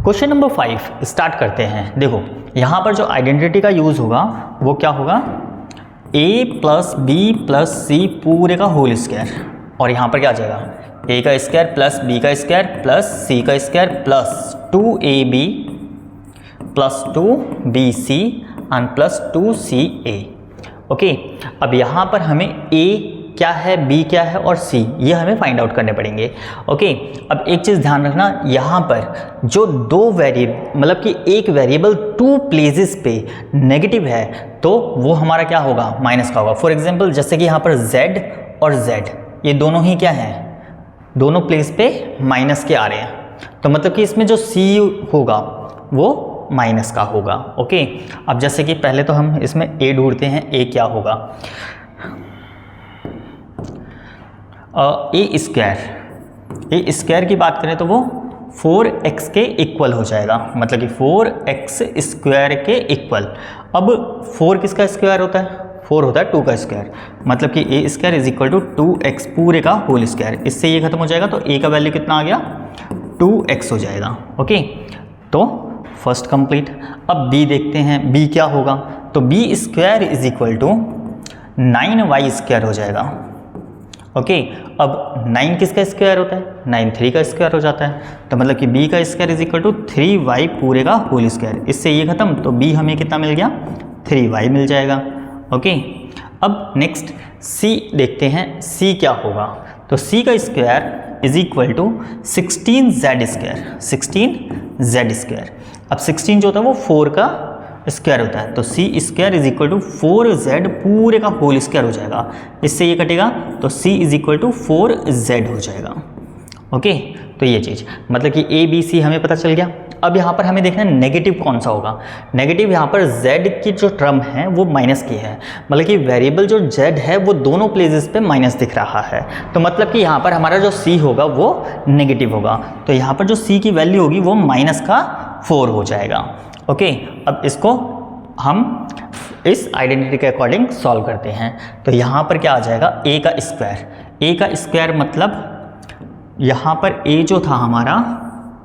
Question number 5 start करते हैं। देखो यहाँ पर जो आइडेंटिटी का यूज़ होगा वो क्या होगा, a plus b plus c पूरे का होल स्क्वायर, और यहाँ पर क्या आ जाएगा a का स्क्वायर प्लस b का स्क्वायर प्लस c का square plus 2ab plus 2bc and plus 2ca। Okay, अब यहाँ पर हमें a क्या है, b क्या है और c ये हमें फाइंड आउट करने पड़ेंगे। ओके, अब एक चीज़ ध्यान रखना, यहाँ पर जो दो वेरिएबल मतलब कि एक वेरिएबल टू प्लेसेस पे नेगेटिव है तो वो हमारा क्या होगा, माइनस का होगा। फॉर एग्जांपल जैसे कि यहाँ पर z और z ये दोनों ही क्या हैं, दोनों प्लेस पे माइनस के आ रहे हैं, तो मतलब कि इसमें जो c होगा वो माइनस का होगा। ओके, अब जैसे कि पहले तो हम इसमें a ढूंढते हैं, a क्या होगा, ए स्क्वायर की बात करें तो वो 4x के इक्वल हो जाएगा, मतलब कि 4x स्क्वायर के इक्वल। अब 4 किसका स्क्वायर होता है, 4 होता है 2 का स्क्वायर, मतलब कि A square is equal to 2x पूरे का होल स्क्वायर। इससे ये खत्म हो जाएगा तो a का वैल्यू कितना आ गया, 2x हो जाएगा। ओके, तो फर्स्ट कंप्लीट। अब b देखते हैं, b क्या होगा, तो b square is equal to 9y square हो जाएगा। ओके, अब 9 किसका स्क्वायर होता है, 9 3 का स्क्वायर हो जाता है, तो मतलब कि b का square is equal to 3y पूरे का होल स्क्वायर। इससे ये खत्म, तो b हमें कितना मिल गया, 3y मिल जाएगा। ओके, अब नेक्स्ट c देखते हैं, c क्या होगा, तो c का square is equal to 16z square. अब 16 जो होता है वो 4 का स्क्वायर होता है, तो c square is equal to 4z पूरे का होल स्क्वायर हो जाएगा। इससे ये कटेगा तो c is equal to 4z हो जाएगा। ओके, तो ये चीज़ मतलब कि a b c हमें पता चल गया। अब यहाँ पर हमें देखना है नेगेटिव कौन सा होगा। नेगेटिव यहाँ पर z की जो टर्म है वो माइनस की है, मतलब कि वेरिएबल जो z है वो दोनों प्लेसेस पे माइनस दिख रहा है, तो मतलब कि यहाँ पर हमारा जो c होगा वो नेगेटिव होगा, तो यहाँ पर जो c की वैल्यू होगी वो माइनस का 4 हो जाएगा। ओके, अब इसको हम इस आइडेंटिटी के अकॉर्डिंग सॉल्व करते हैं, तो यहाँ पर क्या आ जाएगा, a का स्क्वायर मतलब यहाँ पर a जो था हमारा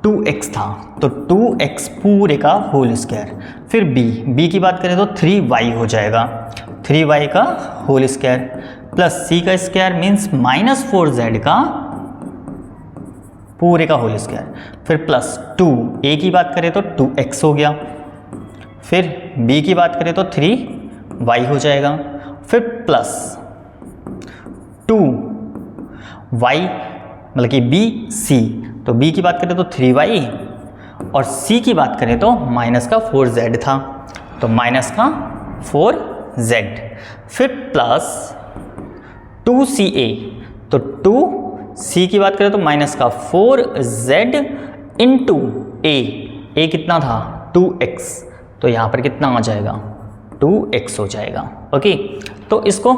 2x था, तो 2x पूरे का होल स्क्वायर। फिर b की बात करें तो 3y हो जाएगा, 3y का होल स्क्वायर प्लस c का स्क्वायर मीन्स माइनस 4z का पूरे का होल स्क्वायर, फिर प्लस 2 a की बात करें तो 2x हो गया, फिर b की बात करें तो 3y हो जाएगा, फिर प्लस 2y मतलब कि bc, तो b की बात करें तो 3y और c की बात करें तो माइनस का 4z था, तो माइनस का 4z, फिर प्लस 2ca, तो 2c की बात करें तो माइनस का 4z इंटू a कितना था 2x, तो यहाँ पर कितना आ जाएगा 2x हो जाएगा। ओके, तो इसको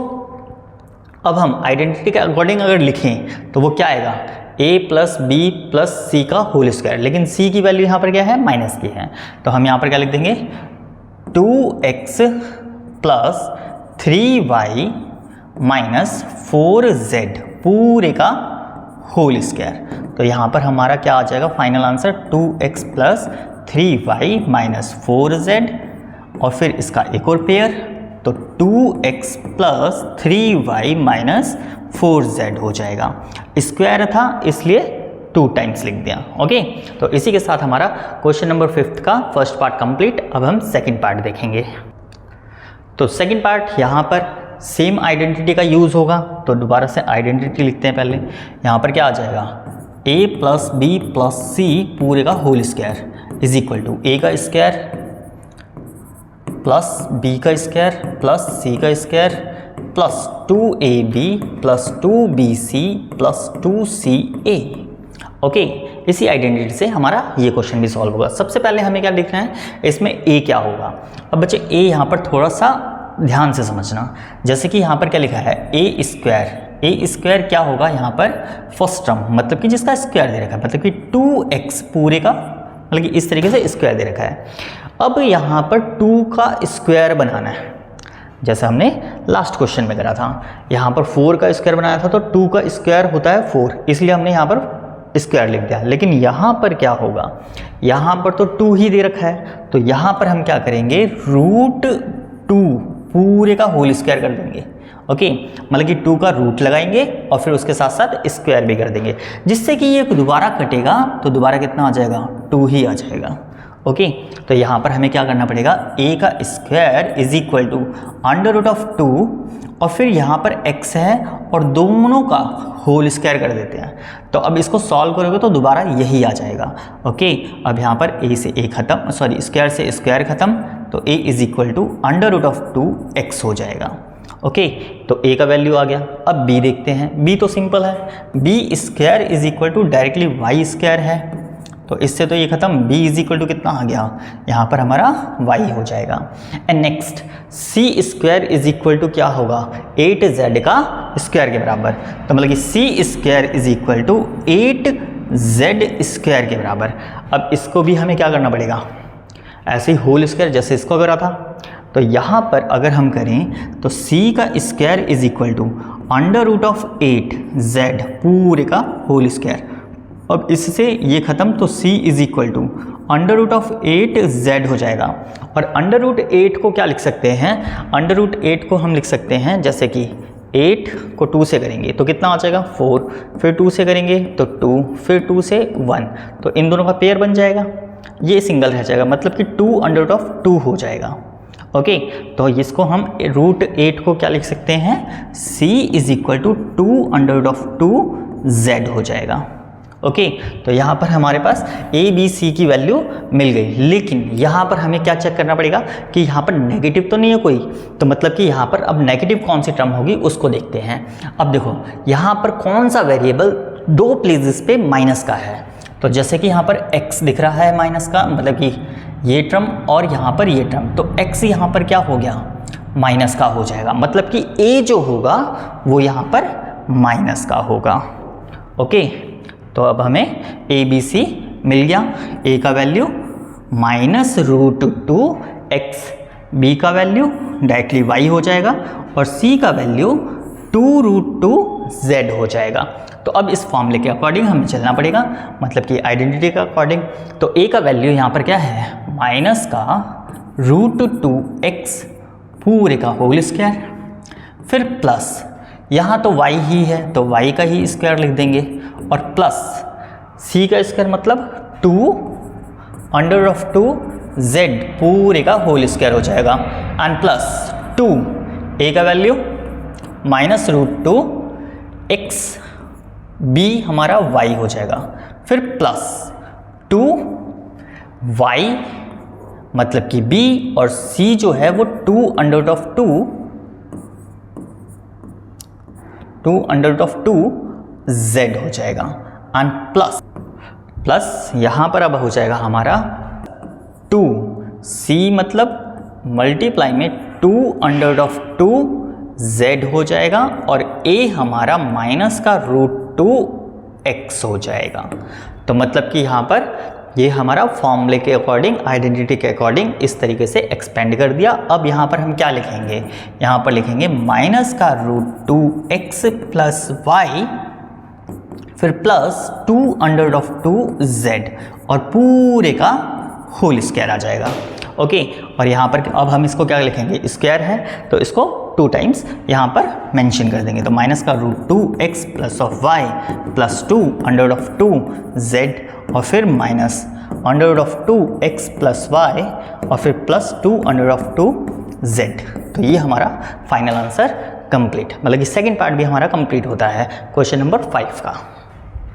अब हम आइडेंटिटी के अकॉर्डिंग अगर लिखें तो वो क्या आएगा, a प्लस बी प्लस सी का होल स्क्वायर, लेकिन c की वैल्यू यहाँ पर क्या है, माइनस की है, तो हम यहाँ पर क्या लिख देंगे 2x plus 3y minus 4z पूरे का होल स्क्वायर। तो यहाँ पर हमारा क्या आ जाएगा final answer, 2x plus 3y minus 4z, और फिर इसका एक और पेयर, तो 2x plus 3y minus 4z हो जाएगा। स्क्वायर था इसलिए 2 टाइम्स लिख दिया। ओके, तो इसी के साथ हमारा क्वेश्चन नंबर 5 का फर्स्ट पार्ट कंप्लीट। अब हम सेकंड पार्ट देखेंगे। तो सेकंड पार्ट यहाँ पर सेम आइडेंटिटी का यूज़ होगा, तो दोबारा से आइडेंटिटी लिखते हैं पहले। यहाँ पर क्या आ जाएगा, a plus b plus c पूरे का whole square is equal to a का स्क्वायर प्लस b का स्क्वायर प्लस c का square plus 2ab plus 2bc plus 2ca। Okay, इसी आइडेंटिटी से हमारा ये क्वेश्चन भी सॉल्व होगा। सबसे पहले हमें क्या लिखना है, इसमें a क्या होगा। अब बच्चे a यहाँ पर थोड़ा सा ध्यान से समझना, जैसे कि यहाँ पर क्या लिखा है a स्क्वायर क्या होगा यहाँ पर फर्स्ट टर्म, मतलब कि जिसका स्क्वायर दे रखा है, मतलब कि 2x पूरे का, मतलब कि इस तरीके से स्क्वायर दे रखा है। अब यहाँ पर 2 का स्क्वायर बनाना है, जैसे हमने लास्ट क्वेश्चन में करा था। यहाँ पर 4 का स्क्वायर बनाया था, तो 2 का स्क्वायर होता है 4, इसलिए हमने यहाँ पर स्क्वायर लिख दिया। लेकिन यहाँ पर क्या होगा, यहाँ पर तो 2 ही दे रखा है, तो यहाँ पर हम क्या करेंगे, √2 पूरे का होल स्क्वायर कर देंगे। ओके, मतलब कि 2 का रूट लगाएंगे और फिर उसके साथ साथ स्क्वायर भी कर देंगे, जिससे कि ये दोबारा कटेगा तो दोबारा कितना आ जाएगा, 2 ही आ जाएगा। ओके, तो यहाँ पर हमें क्या करना पड़ेगा, a का स्क्वायर इज इक्वल टू √2 और फिर यहाँ पर x है और दोनों का होल स्क्वायर कर देते हैं। तो अब इसको सॉल्व करोगे तो दोबारा यही आ जाएगा। ओके, अब यहाँ पर a से a खत्म, सॉरी स्क्वायर से स्क्वायर खत्म, तो a is equal to √2x हो जाएगा। ओके, तो a का वैल्यू आ गया। अब b देखते हैं, b तो सिंपल है, b square is equal to directly y square है, तो इससे तो ये खत्म, b इज इक्वल टू कितना आ गया, यहाँ पर हमारा y हो जाएगा। And next c square is equal to क्या होगा, 8z का स्क्वायर के बराबर, तो मतलब कि c square is equal to 8z square के बराबर। अब इसको भी हमें क्या करना पड़ेगा, ऐसे ही होल स्क्वायर जैसे इसको करा था, तो यहाँ पर अगर हम करें तो c का square is equal to √8z पूरे का होल स्क्वायर। अब इससे ये खत्म, तो c is equal to √8z हो जाएगा। और √8 को क्या लिख सकते हैं, √8 को हम लिख सकते हैं जैसे कि 8 को 2 से करेंगे तो कितना आ जाएगा 4, फिर 2 से करेंगे तो 2, फिर 2 से 1, तो इन दोनों का पेयर बन जाएगा, ये सिंगल रह जाएगा, मतलब कि 2 हो जाएगा। ओके, तो इसको हम √8 को क्या लिख सकते हैं, c is equal to 2√2z हो जाएगा। ओके, तो यहाँ पर हमारे पास a b c की वैल्यू मिल गई। लेकिन यहाँ पर हमें क्या चेक करना पड़ेगा कि यहाँ पर नेगेटिव तो नहीं है कोई, तो मतलब कि यहाँ पर अब नेगेटिव कौन सी टर्म होगी उसको देखते हैं। अब देखो यहाँ पर कौन सा वेरिएबल 2 प्लेसेस पे माइनस का है, तो जैसे कि यहाँ पर x दिख रहा है माइनस का, मतलब कि ये टर्म और यहाँ पर ये टर्म, तो x यहाँ पर क्या हो गया, माइनस का हो जाएगा, मतलब कि a जो होगा वो यहाँ पर माइनस का होगा। ओके, तो अब हमें a b c मिल गया, a का वैल्यू -√2x, b का वैल्यू डायरेक्टली y हो जाएगा और c का वैल्यू 2√2z हो जाएगा। तो अब इस फॉर्मूले के अकॉर्डिंग हमें चलना पड़ेगा, मतलब कि आइडेंटिटी के अकॉर्डिंग। तो a का वैल्यू यहाँ पर क्या है, माइनस का √2x पूरे का होल स्क्वायर, फिर प्लस यहाँ तो y ही है तो y का ही स्क्वायर लिख देंगे, और प्लस c का स्क्वायर मतलब 2√2z पूरे का होल स्क्वायर हो जाएगा, एंड प्लस 2 a का वैल्यू -√2x, b हमारा y हो जाएगा, फिर प्लस 2y मतलब कि b और c जो है वो 2√2z हो जाएगा, एंड प्लस यहाँ पर अब हो जाएगा हमारा 2c मतलब मल्टीप्लाई में 2√2z हो जाएगा, और a हमारा माइनस का √2x हो जाएगा। तो मतलब कि यहाँ पर ये हमारा फॉर्मूले के अकॉर्डिंग, आइडेंटिटी के अकॉर्डिंग इस तरीके से एक्सपेंड कर दिया। अब यहाँ पर हम क्या लिखेंगे, यहाँ पर लिखेंगे माइनस का √2x प्लस y, फिर प्लस 2√2z और पूरे का होल स्क्वायर आ जाएगा। ओके, और यहाँ पर अब हम इसको क्या लिखेंगे, स्क्वायर है तो इसको 2 टाइम्स यहाँ पर मेंशन कर देंगे, तो माइनस का √2x plus of y plus 2√2z और फिर माइनस √2x प्लस y और फिर प्लस 2√2z। तो ये हमारा फाइनल आंसर कंप्लीट, मतलब कि सेकंड पार्ट भी हमारा कंप्लीट होता है क्वेश्चन नंबर 5 का।